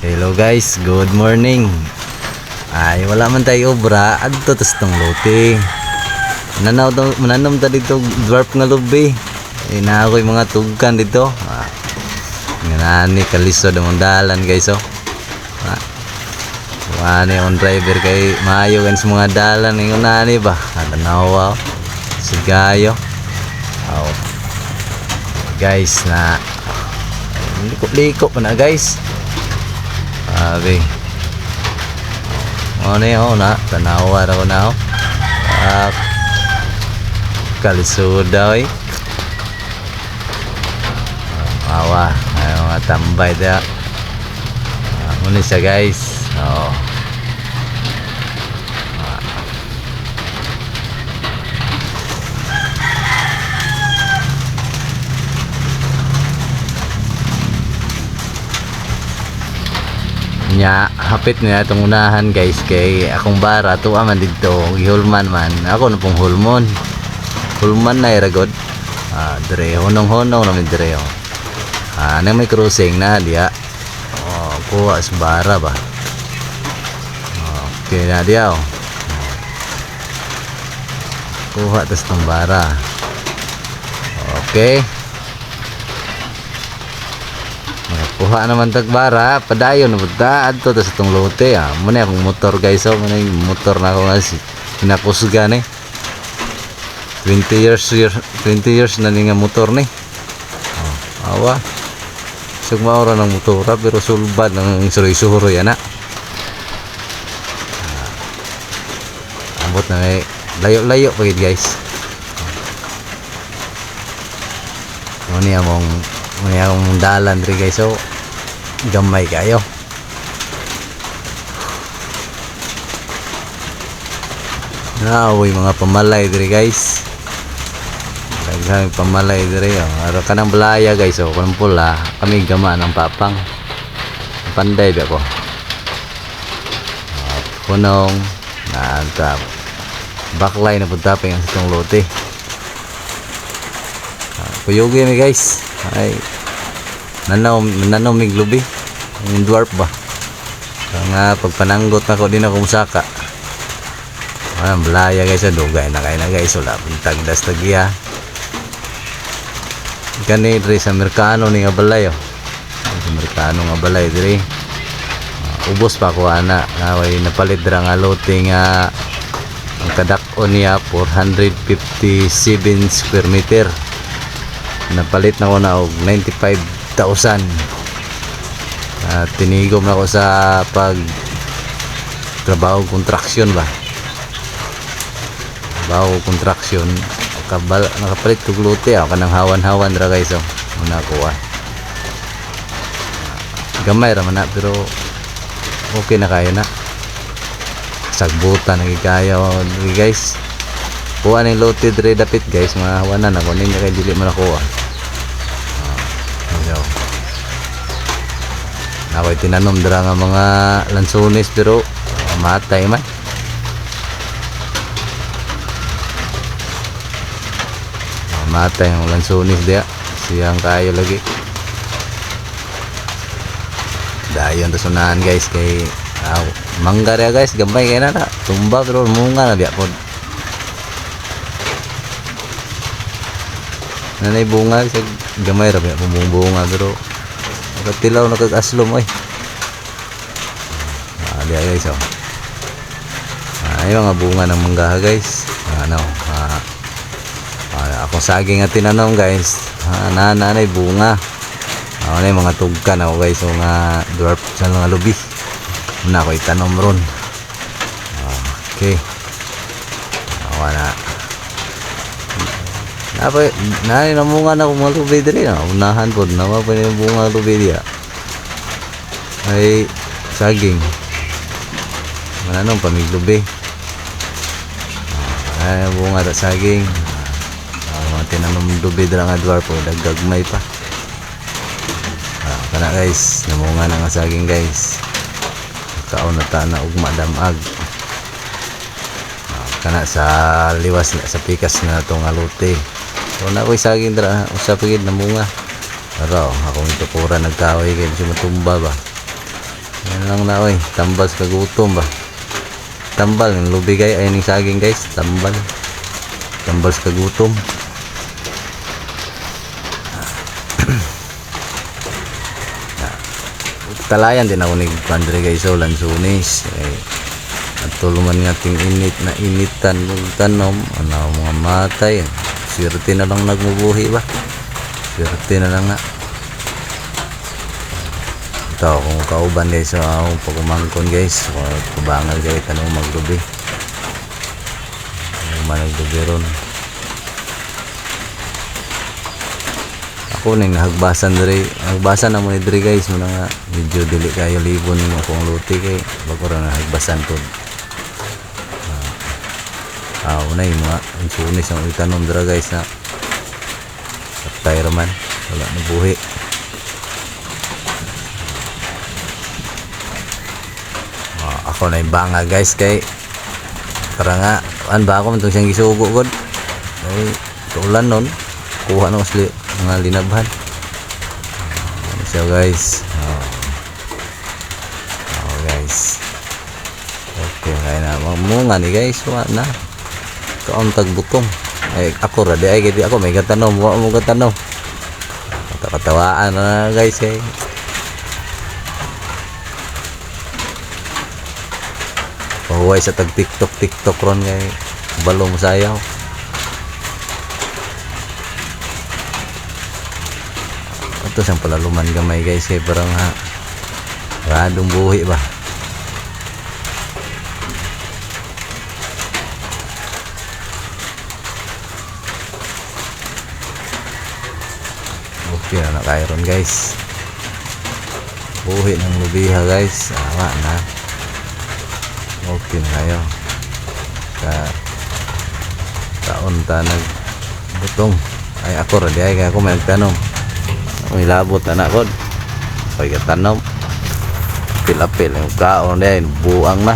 Hello guys, good morning. Ay wala man tayo obra adto tas tong lote. Mananom ta dito dwarf nga lubi. Ina ako mga tugkan dito. Ngani kalisod ang dalan guys oh. Wani on driver kay maayo kan sa mga dalan ng unani ba. Tanawa oh. Sigayo. Oh. Guys na liko pa na guys. Abi. Ano yun na tanawa raw na oh. Kalisod daw eh. Awa, ay mga tambay da. Muna siya guys. Oh. Nya hapit niya itong unahan guys kay akong bara to aman dito gihulman man ako na pong hulmon na iragod dire honong-honong namin dire na may crossing na diya kuha sa bara ba okay na diya kuha tas tong bara okay. Kuha naman tagbara, padayon na punta adto tas itong lote muna akong motor guys muna yung motor na ako nga kinakusga ni 20 years na nga motor ni awa sugmaura ng motora pero sulbad ng suroy-suroy ana ambot na may layo-layo pagid guys muna akong dalan rin guys so gamay kayo nauwi mga pamalay diri guys daghang pamalay diri araw ka ng balaya guys so kanang pula kami gama ng papang panday ba ko punong na baklay na punta pa yung itong lote kuyugi mi guys ay nanaw miglubi yung dwarf ba nga pagpananggot na ko din ako musaka ang balaya guys dugay na kayo na guys wala pintagdas tagiya gani diri sa merkano ni nga balay sa merkano nga balay diri ubos pa ko ana naway napalit dira nga lote nga ang kadak-on niya 457 square meter napalit na ko na og 95,000 tinigom na ko sa pag trabaho contraction ba trabaho contraction nakapalit ko lote kanang hawan-hawan ra guys muna ko gamay ra man na pero okay na kayo na sagbutan na kayo guys kuha ng lote dire dapit guys mga hawanan ako ninyo kay dili man ako ako'y tinanom dira nga mga lansones pero matay man matay ang lansones dia siyang kayo lagi dayon ta sunahan guys kay mangga ria guys gambay kay na tumba pero munga na biya pod nanay bunga sa gamay ra biya bunga pero katilaw na kag-aslom oy diya guys ay mga bunga ng mangga guys akong saging at tinanom guys nanay bunga na mga tugkan ako guys nga dwarf sa mga lubi muna ako itanom ron okay wala namunga na akong mga lubi diri unahan po naman po yung bunga lubi diya ay saging mananong pamiglubi ay bunga at saging mga tinanong lubi dira nga dwarf po daggagmay pa kana guys namunga na nga saging guys kaon na ta na ugma damag kana sa liwas sa pikas na itong alote so na ko'y saging dira usapigid na bunga pero akong itukuran nagkahoy kayo siya matumba ba lang na oy, tambal sa kagutom ba. Tambal ng lubigay ay ning saging guys, tambal. Tambal sa kagutom. Talayan din ako ni Pandre guys, so lansunis. At tuluman nga ting init na initan ng tanom, ano mga matay. Swerte na lang nagmubuhi ba? Swerte na lang na. Ito kung kauban guys, so akong pagumangkon guys, kubangal guys tanong magdubi. Managdubi ron. Ako ning nahagbasan diri, nagbasan na mo ni diri guys, mo nga medyo dili kayo libon mo akong luti kay bago ra nahagbasan pod. Unay mga insunis ang itanom dira guys na patay raman, wala na buhi. Ako na yung banga guys kay para nga an ba ako itong siyang gisugo god ay tulan nun kuha na usli mga linabhan ano siya guys. Guys okay kaya na mamunga ni guys wala na kaon tagbutong ay ako ra di ay gidi ako may gatanom wala mo gatanom katawaan na guys kay pahuway sa tag tiktok ron kay balong sayaw. Ito siyang palaluman gamay guys kay parang radong buhi ba. Okay na nakairon guys, buhi ng lubiha guys, awa na. Okay na kayo taon ta nagbutong ay ako ra di ay kaya ako may nagtanom may labot anak ko pag tanom pilapil yung kaon din buang na.